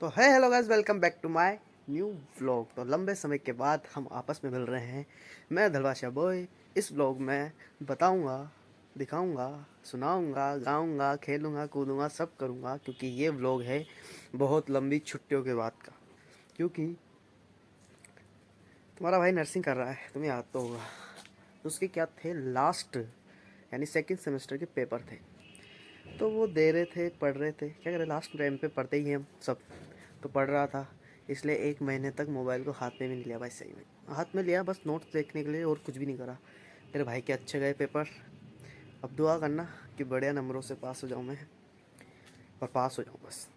तो है hello guys, welcome back to my new vlog. तो लंबे समय के बाद हम आपस में मिल रहे हैं। मैं धलवाशा बॉय इस व्लॉग में बताऊंगा, दिखाऊंगा, सुनाऊंगा, गाऊंगा, खेलूंगा, कूदूंगा, सब करूंगा, क्योंकि ये व्लॉग है बहुत लंबी छुट्टियों के बाद का। क्योंकि तुम्हारा भाई नर्सिंग कर रहा है, तुम्हें याद तो होगा। तो उसके क्या थे, लास्ट यानी सेकेंड सेमेस्टर के पेपर थे। तो वो दे रहे थे, पढ़ रहे थे, क्या करें, लास्ट टाइम पे पढ़ते ही हैं हम सब। तो पढ़ रहा था, इसलिए 1 महीने तक मोबाइल को हाथ में भी नहीं लिया भाई। सही में हाथ में लिया बस नोट्स देखने के लिए, और कुछ भी नहीं करा। मेरे भाई के अच्छे गए पेपर। अब दुआ करना कि बढ़िया नंबरों से पास हो जाऊँ मैं, और पास हो जाऊँ बस।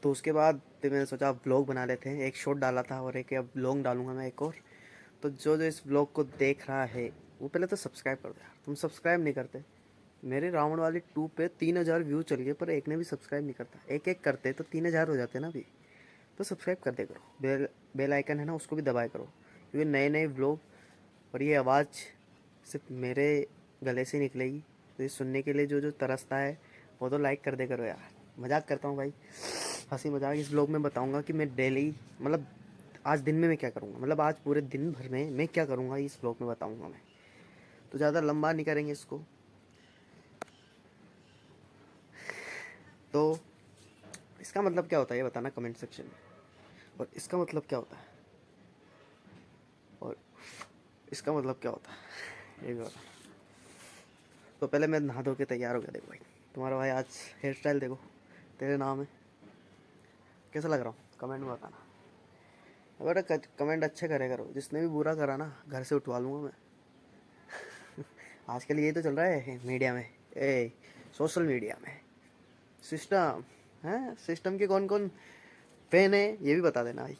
तो उसके बाद फिर मैंने सोचा अब ब्लॉग बना लेते हैं। एक शॉर्ट डाला था और एक अब ब्लॉग डालूंगा मैं एक और। तो जो जो इस ब्लॉग को देख रहा है वो पहले तो सब्सक्राइब कर दो यार। तुम सब्सक्राइब नहीं करते। मेरे राउंड वाली 2 पे 3000 व्यू चल गए, पर एक ने भी सब्सक्राइब नहीं करता। एक एक करते तो 3000 हो जाते ना अभी। तो सब्सक्राइब कर दे करो। बेल आइकन है ना, उसको भी दबाया करो, क्योंकि नए नए व्लॉग और ये आवाज़ सिर्फ मेरे गले से निकलेगी। तो ये सुनने के लिए जो जो तरसता है वो तो लाइक कर दे करो यार। मजाक करता हूँ भाई, हंसी मजाक। इस व्लॉग में बताऊँगा कि मैं डेली, मतलब आज दिन में मैं क्या करूँगा, मतलब आज पूरे दिन भर में मैं क्या करूँगा, इस व्लॉग में बताऊँगा मैं। तो ज़्यादा लंबा नहीं करेंगे इसको। तो इसका मतलब क्या होता है ये बताना कमेंट सेक्शन में। और इसका मतलब क्या होता है, और इसका मतलब क्या होता है ये भी बता। तो पहले मैं नहा धो के तैयार हो गया। देखो भाई, तुम्हारा भाई आज हेयर स्टाइल देखो, तेरे नाम है। कैसा लग रहा हूँ कमेंट में बताना। अगर कमेंट अच्छे करे करो, जिसने भी बुरा करा ना घर से उठवा लूँगा मैं। आजकल यही तो चल रहा है मीडिया में, सोशल मीडिया में। सिस्टम है, सिस्टम के कौन कौन फैन है ये भी बता देना भाई,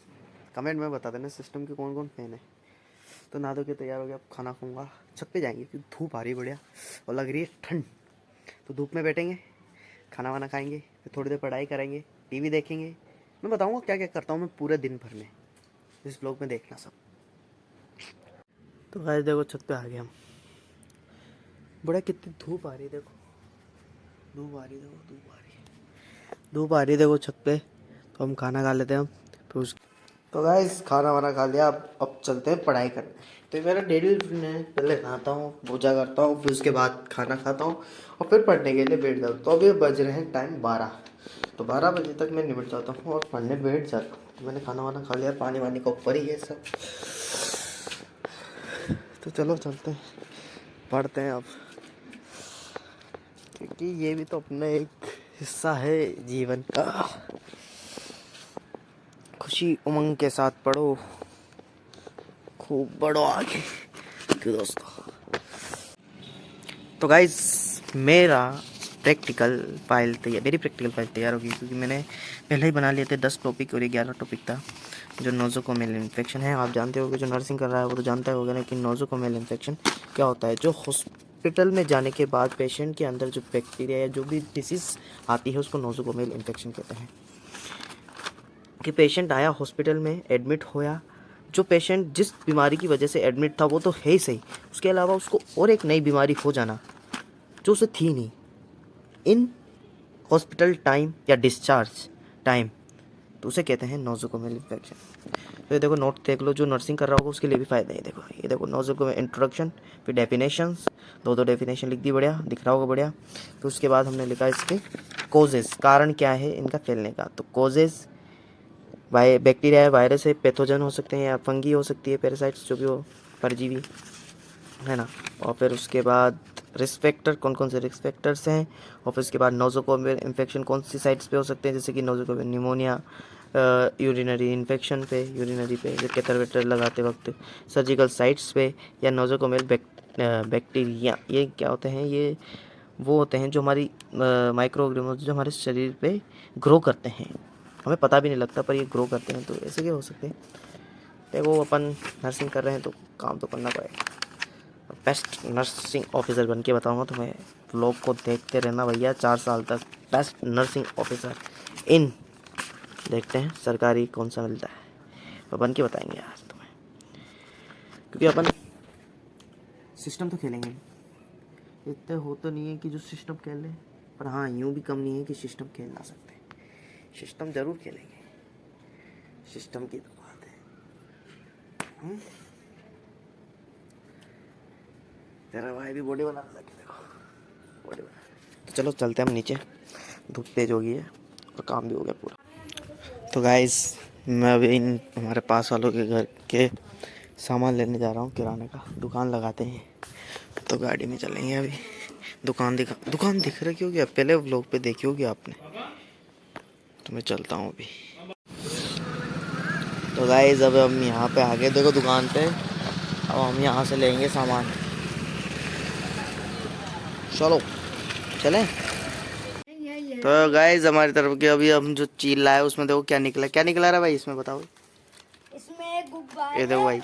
कमेंट में बता देना सिस्टम के कौन कौन फैन है। तो नहा धो के तैयार हो गया, अब खाना खाऊंगा। छत पे जाएंगे क्योंकि धूप आ रही है बढ़िया, और लग रही है ठंड। तो धूप में बैठेंगे, खाना वाना खाएंगे, फिर थोड़ी देर पढ़ाई करेंगे, टीवी देखेंगे। मैं बताऊंगा क्या क्या करता हूँ मैं पूरे दिन भर में, इस ब्लॉग में देखना सब। तो गाइस देखो, छत पे आ गए हम। बड़ा कितनी धूप आ रही है, देखो धूप आ रही है, देखो धूप आ रही है, धूप आ रही है देखो छत पे। तो हम खाना खा लेते हैं हम, फिर उस। तो गाइस खाना वाना खा लिया, अब चलते हैं पढ़ाई करने। तो ये मेरा डेली रूटीन है, पहले नहाता हूँ, पूजा करता हूँ, फिर उसके बाद खाना खाता हूँ, और फिर पढ़ने के लिए बैठ जाता हूँ। तो अभी बज रहे हैं टाइम 12। तो 12 बजे तक मैं निपट जाता हूँ और पढ़ने बैठ जाता हूँ। तो मैंने खाना वाना खा लिया, पानी वानी का ऊपर ही है सब। तो चलो चलते हैं, पढ़ते हैं अब, क्योंकि ये भी तो अपना एक हिस्सा है जीवन का। खुशी उमंग के साथ पढ़ो, खूब बढ़ो आगे। क्यों दोस्तों। तो गाइज मेरा मेरी प्रैक्टिकल फाइल तैयार होगी, क्योंकि मैंने पहले ही बना लिए थे 10 टॉपिक, और 11 टॉपिक था जो नोज़ोकोमियल इन्फेक्शन है। आप जानते हो कि जो नर्सिंग कर रहा है वो तो जानता होगा ना कि नोज़ोकोमियल इन्फेक्शन क्या होता है। जो हॉस्पिटल में जाने के बाद पेशेंट के अंदर जो बैक्टीरिया या जो भी डिसीज़ आती है उसको नोज़ोकोमियल इन्फेक्शन कहते हैं। कि पेशेंट आया हॉस्पिटल में, एडमिट होया, जो पेशेंट जिस बीमारी की वजह से एडमिट था वो तो है ही सही, उसके अलावा उसको और एक नई बीमारी हो जाना जो उसे थी नहीं इन हॉस्पिटल टाइम या डिस्चार्ज टाइम, तो उसे कहते हैं नोज़ोकोमियल इन्फेक्शन। तो ये देखो नोट देख लो, जो नर्सिंग कर रहा होगा उसके लिए भी फ़ायदा है। ये देखो नोज़ोकोमियल इंट्रोडक्शन, फिर डेफिनेशंस, दो डेफिनेशन लिख दी, बढ़िया दिख रहा होगा बढ़िया। तो उसके बाद हमने लिखा इसके कोजेस, कारण क्या है इनका फैलने का। तो कोजेस बैक्टीरिया है, वायरस है, पैथोजन हो सकते हैं, या फंगी हो सकती है, पैरासाइट्स जो भी हो, परजीवी है ना। और फिर उसके बाद रिस्क फैक्टर, कौन कौन से रिस्क फैक्टर्स हैं। और फिर उसके बाद नोज़ोकोमियल इन्फेक्शन कौन सी साइट्स पे हो सकते हैं, जैसे कि नोज़ोकोमियल निमोनिया, यूरिनरी इन्फेक्शन पे, यूरिनरी पे जो कैथर वेटर लगाते वक्त, सर्जिकल साइट्स पे, या नोज़ोकोमियल बैक्टीरिया। ये क्या होते हैं, ये वो होते हैं जो हमारी माइक्रो ऑर्गेनिज्म जो हमारे शरीर पे ग्रो करते हैं, हमें पता भी नहीं लगता पर ये ग्रो करते हैं। तो ऐसे क्या हो सकते हैं। देखो अपन नर्सिंग कर रहे हैं तो काम तो करना पड़ेगा। बेस्ट नर्सिंग ऑफिसर बन के बताऊँगा तुम्हें। व्लॉग को देखते रहना भैया 4 साल तक। बेस्ट नर्सिंग ऑफिसर इन, देखते हैं सरकारी कौन सा मिलता है, तो बन के बताएंगे यार तुम्हें। क्योंकि अपन सिस्टम तो खेलेंगे, इतने हो तो नहीं है कि जो सिस्टम खेल ले, पर हाँ यूँ भी कम नहीं है कि सिस्टम खेल ना सकते। सिस्टम ज़रूर खेलेंगे, सिस्टम की तो बात है। तेरा भाई भी बॉडी बनाने लगे, देखो बॉडी बना। तो चलो चलते हैं हम नीचे, धूप तेज हो गई है और काम भी हो गया पूरा। तो गाइस मैं अभी इन हमारे पास वालों के घर के सामान लेने जा रहा हूँ, किराने का दुकान लगाते हैं। तो गाड़ी में चलेंगे अभी। दुकान दिख रही होगी, पहले व्लॉग पे देखी होगी आपने। तो मैं चलता हूँ अभी। तो गाइस अब हम यहाँ पे आगे देखो दुकान पे, अब हम यहाँ से लेंगे सामान। चलो चलें। तो गाइस हमारी तरफ के अभी हम जो चीज लाए उसमें देखो क्या निकला रहा भाई, इसमें बताओ। इसमें गुब्बारे, ये देखो भाई,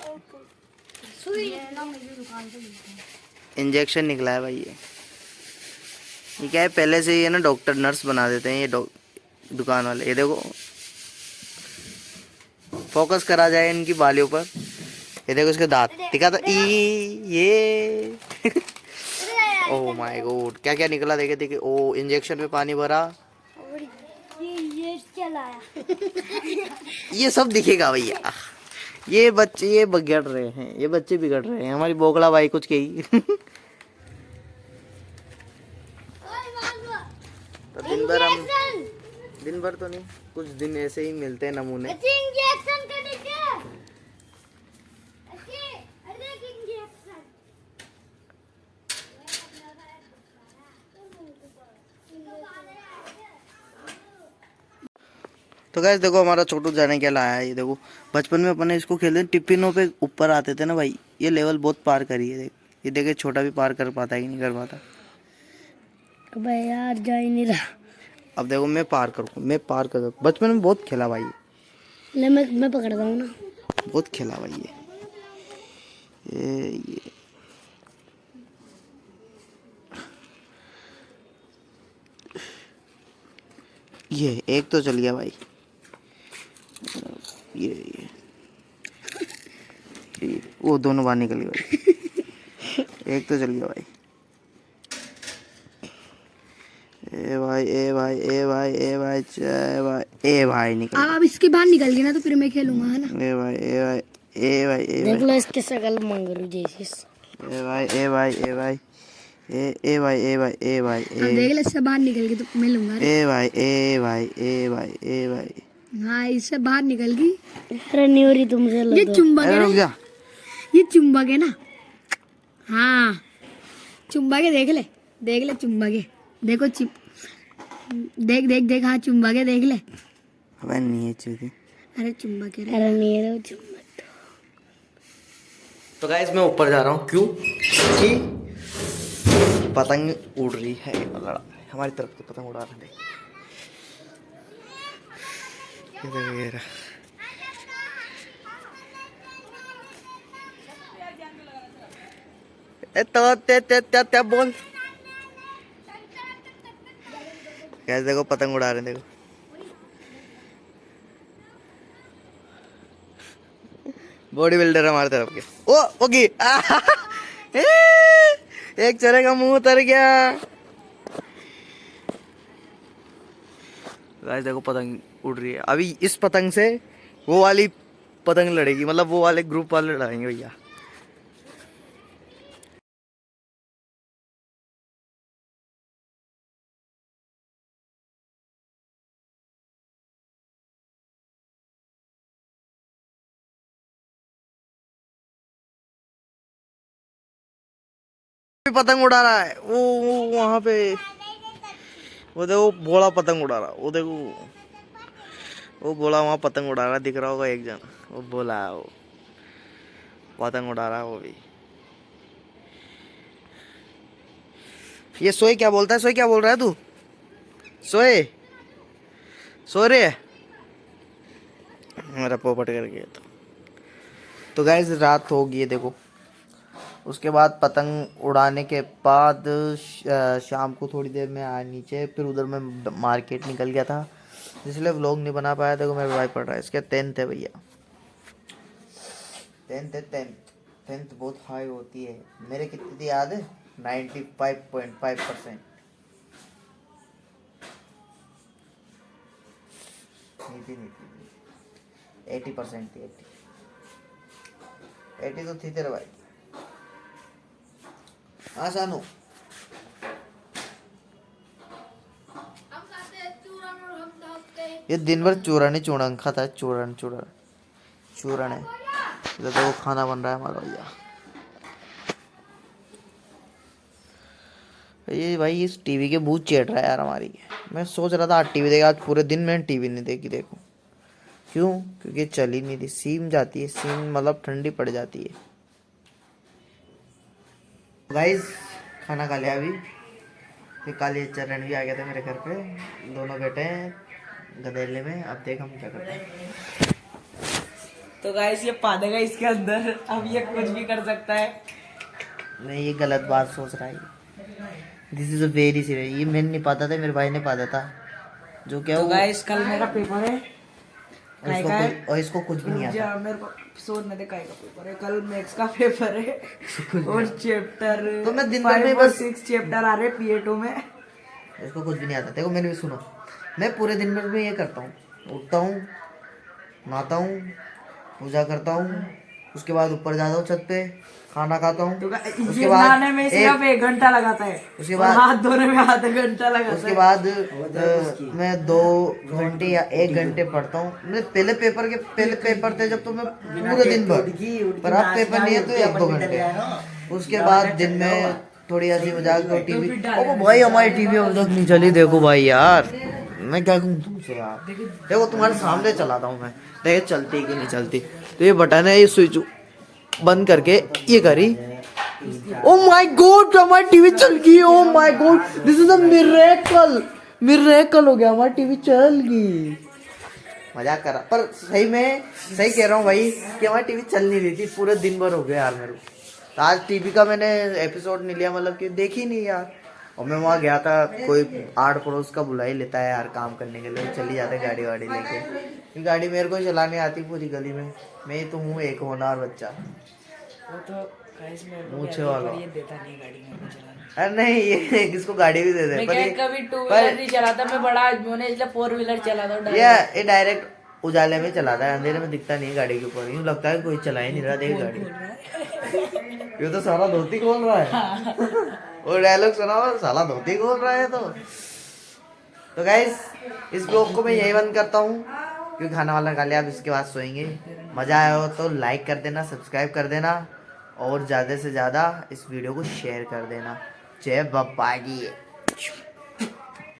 सुई, इंजेक्शन निकला है भाई। ये क्या है, पहले से ही है ना, डॉक्टर नर्स बना देते हैं ये दुकान वाले। ये देखो फोकस करा जाए इनकी बालियों पर। ये देखो इसके दांत दिखा था ये ओह माय गॉड, क्या क्या निकला, देखे देखे। ओ इंजेक्शन में पानी भरा, ये क्या लाया? ये सब दिखेगा भैया। ये बच्चे ये बिगड़ रहे हैं, ये बच्चे बिगड़ रहे हैं। हमारी बोगला भाई कुछ कही तो दिन भर तो नहीं, कुछ दिन ऐसे ही मिलते हैं नमूने। तो गाइस देखो हमारा छोटू जाने क्या लाया है। ये देखो बचपन में अपने इसको खेलते टिफिनों पे ऊपर आते थे ना भाई, ये लेवल बहुत पार करी है। ये देखे छोटा भी पार कर पाता है कि नहीं कर पाता। अबे यार जा ही नहीं रहा। अब देखो मैं पार कर बचपन में बहुत खेला भाई। ले मैं पकड़ता हूँ ना, बहुत खेला भाई ये एक तो चल गया भाई। ये वो दोनों बाहर निकल गए भाई एक तो चल गया भाई। ए भाई निकल गया। अब इसके बाहर निकल गई ना तो फिर मैं खेलूंगा, है ना। ए भाई देख लो इसके शकल मंगरू जैसी। अब देख ले, इससे बाहर निकल गई तो मैं लूंगा। हाँ इससे बाहर निकल गई। अरे नहीं हो रही तुमसे। ये चुंबक है ना, ये चुंबक है ना। हाँ चुंबक है, देख ले चुंबक है। देखो देख हाँ चुंबक है, देख ले। नहीं है चूती। अरे चुंबक है, अरे नहीं है चुंबक। तो गाइस मैं ऊपर जा रहा हूँ, क्यों कि पतंग उड़ रही है। लड़ा हमारी तरफ से पतंग उड़ा रहे हैं। तो बोल कैसे, देखो पतंग उड़ा रहे हैं, देखो बॉडी बिल्डर हमारी तरफ के। ओ ओगी एक चरे का मुंह उतर गया। गाइस देखो पतंग उड़ रही है। अभी इस पतंग से वो वाली पतंग लड़ेगी, मतलब वो वाले ग्रुप वाले लड़ाएंगे भैया। पतंग उड़ा रहा है वो वहां पे, वो देखो भोला पतंग उड़ा रहा। वो देखो वो भोला वहां पतंग उड़ा रहा, दिख रहा होगा एक जन। वो भोला है, वो पतंग उड़ा रहा है वो भी। ये सोए क्या बोलता है, सोए क्या बोल रहा है तू? सोए सो रहे है मेरा पोपट कर गया। तो गाइस रात हो गई है देखो। उसके बाद पतंग उड़ाने के बाद शाम को थोड़ी देर में आया नीचे, फिर उधर मैं मार्केट निकल गया था, इसलिए व्लॉग नहीं बना पाया। देखो मेरा भाई पढ़ रहा है, इसके 10th है भैया। 10th बहुत हाई होती है। मेरे कितनी थी याद है? 95.5%। नीति 80% थी। 80 तो थी तेरे भाई। हाँ सानू ये दिन भर चूरन ही चूरन खाता है। चूरन चूरन चूरन है। इधर तो वो खाना बन रहा है हमारा भैया। ये भाई इस टीवी के भूत चेट रहा है यार हमारी। मैं सोच रहा था आज टीवी देखा, आज पूरे दिन मैंने टीवी नहीं देखी। देखो क्यों, क्योंकि चल ही नहीं थी। सीम जाती है, सीम मतलब ठंडी पड़ जाती है। गाइस खाना खा लिया अभी। फिर काली चरण भी आ गया था मेरे घर पे। दोनों बैठे हैं गदेले में। अब देख हम क्या करते हैं। तो गाइस ये पा देगा इसके अंदर, अब ये कुछ भी कर सकता है। नहीं ये गलत बात सोच रहा है। This is a very serious. ये मैंने नहीं पाता था, मेरे भाई ने पाता था। जो क्या तो वो गाइस कल मेरा पेपर है। और इसको कुछ भी नहीं आता। मेरे को सोचने दे काय का पेपर है। कल मैथ्स का पेपर है और चैप्टर तो मैं दिन भर में बस 6 चैप्टर आ रहे पीएटो में। इसको कुछ भी नहीं आता। देखो मैंने भी सुनो, मैं पूरे दिन भर में ये करता हूँ। उठता हूँ, नहाता हूँ, पूजा करता हूँ, उसके बाद ऊपर जाता हूँ छत पे, खाना खाता हूँ। उसके बाद नहाने में सिर्फ 1 घंटा लगाता है। उसके बाद हाथ धोने में आधा घंटा लगाता है। उसके बाद मैं 2 घंटे या 1 घंटे पढ़ता हूँ। मेरे पहले पेपर थे जब, तो मैं पूरे दिन भर, पर अब पेपर नहीं है तो 1-2 घंटे। उसके बाद दिन में थोड़ी हंसी मजाक और टीवी। ओ भाई हमारी टीवी अब तक नहीं चली। देखो भाई यार मैं क्या कहूँ तुमसे यार। देखो तुम्हारे सामने चलाता हूँ मैं, देखो चलती कि नहीं चलती। तो ये बटन है, ये स्विच बंद करके ये करी। ओ माय गॉड हमारी टीवी चल गई। Oh my God this is a miracle. Miracle हो गया, हमारी टीवी चल गई। मजाक कर रहा, पर सही में सही कह रहा हूँ भाई कि हमारी टीवी चल नहीं रही थी। पूरे दिन भर हो गया यार मेरे को। तो आज टीवी का मैंने एपिसोड नहीं लिया, मतलब कि देखी नहीं यार। और मैं वहाँ गया था, कोई आड़ पड़ोस का बुला ही लेता है यार काम करने के लिए। चली जाते गाड़ी वाड़ी लेके। गाड़ी मेरे को ही चलाने आती पूरी गली में। मैं ही तो हूँ एक होनहार बच्चा। वो तो गाइस मेरे को मुझे कहते हैं, वाला। पर ये देता नहीं गाड़ी मेरे को चलाने। अरे नहीं ये किसको गाड़ी भी दे दे। मैं पर क्या ये कभी 2 व्हीलर नहीं चलाता, मैं बड़ा आदमी हूं ना, इसलिए 4 व्हीलर चलाता हूं। ये डायरेक्ट उजाले में चलाता है, अंधेरे में दिखता नहीं है गाड़ी के ऊपर। यूँ लगता है कोई चला ही नहीं रहा। देख गाड़ी ये तो साला धोती खोल रहा है। वो डायलॉग सुना हुआ, साला धोती खोल रहा है। तो गाइस इस ब्लॉग को मैं यही बंद करता हूँ, क्योंकि खाना वाला खा लिया। अब इसके बाद सोएंगे। मजा आया हो तो लाइक कर देना, सब्सक्राइब कर देना और ज़्यादा से ज़्यादा इस वीडियो को शेयर कर देना। जय बाबा जी।